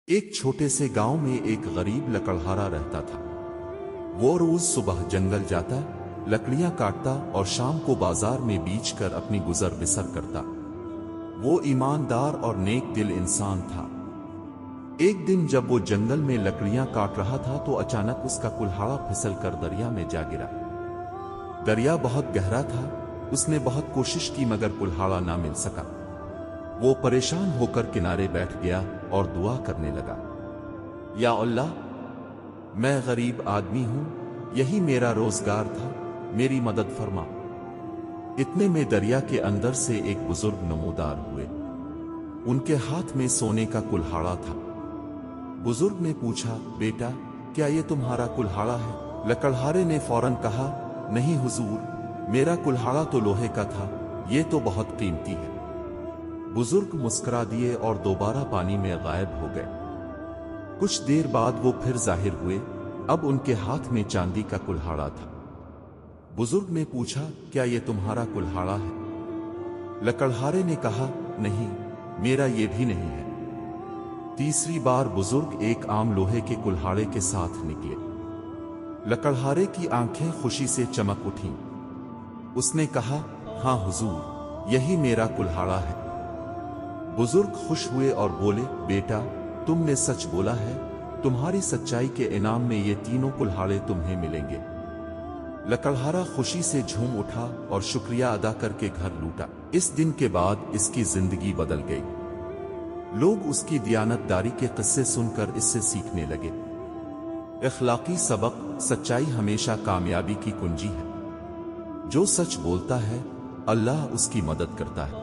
ایک چھوٹے سے گاؤں میں ایک غریب لکڑہارا رہتا تھا۔ وہ روز صبح جنگل جاتا، لکڑیاں کاٹتا اور شام کو بازار میں بیچ کر اپنی گزر بسر کرتا۔ وہ ایماندار اور نیک دل انسان تھا۔ ایک دن جب وہ جنگل میں لکڑیاں کاٹ رہا تھا تو اچانک اس کا کلہاڑا پھسل کر دریا میں جا گرا۔ دریا بہت گہرا تھا، اس نے بہت کوشش کی مگر کلہاڑا نہ مل سکا۔ وہ پریشان ہو کر کنارے بیٹھ گیا اور دعا کرنے لگا، یا اللہ، میں غریب آدمی ہوں، یہی میرا روزگار تھا، میری مدد فرما۔ اتنے میں دریا کے اندر سے ایک بزرگ نمودار ہوئے۔ ان کے ہاتھ میں سونے کا کلہاڑا تھا۔ بزرگ نے پوچھا، بیٹا، کیا یہ تمہارا کلہاڑا ہے؟ لکڑہارے نے فوراً کہا، نہیں حضور، میرا کلہاڑا تو لوہے کا تھا، یہ تو بہت قیمتی ہے۔ بزرگ مسکرا دیے اور دوبارہ پانی میں غائب ہو گئے۔ کچھ دیر بعد وہ پھر ظاہر ہوئے، اب ان کے ہاتھ میں چاندی کا کلہاڑا تھا۔ بزرگ نے پوچھا، کیا یہ تمہارا کلہاڑا ہے؟ لکڑہارے نے کہا، نہیں، میرا یہ بھی نہیں ہے۔ تیسری بار بزرگ ایک عام لوہے کے کلہاڑے کے ساتھ نکلے۔ لکڑہارے کی آنکھیں خوشی سے چمک اٹھیں۔ اس نے کہا، ہاں حضور، یہی میرا کلہاڑا ہے۔ بزرگ خوش ہوئے اور بولے، بیٹا، تم نے سچ بولا ہے، تمہاری سچائی کے انعام میں یہ تینوں کلہاڑے تمہیں ملیں گے۔ لکڑہارا خوشی سے جھوم اٹھا اور شکریہ ادا کر کے گھر لوٹا۔ اس دن کے بعد اس کی زندگی بدل گئی۔ لوگ اس کی دیانت داری کے قصے سن کر اس سے سیکھنے لگے۔ اخلاقی سبق: سچائی ہمیشہ کامیابی کی کنجی ہے۔ جو سچ بولتا ہے، اللہ اس کی مدد کرتا ہے۔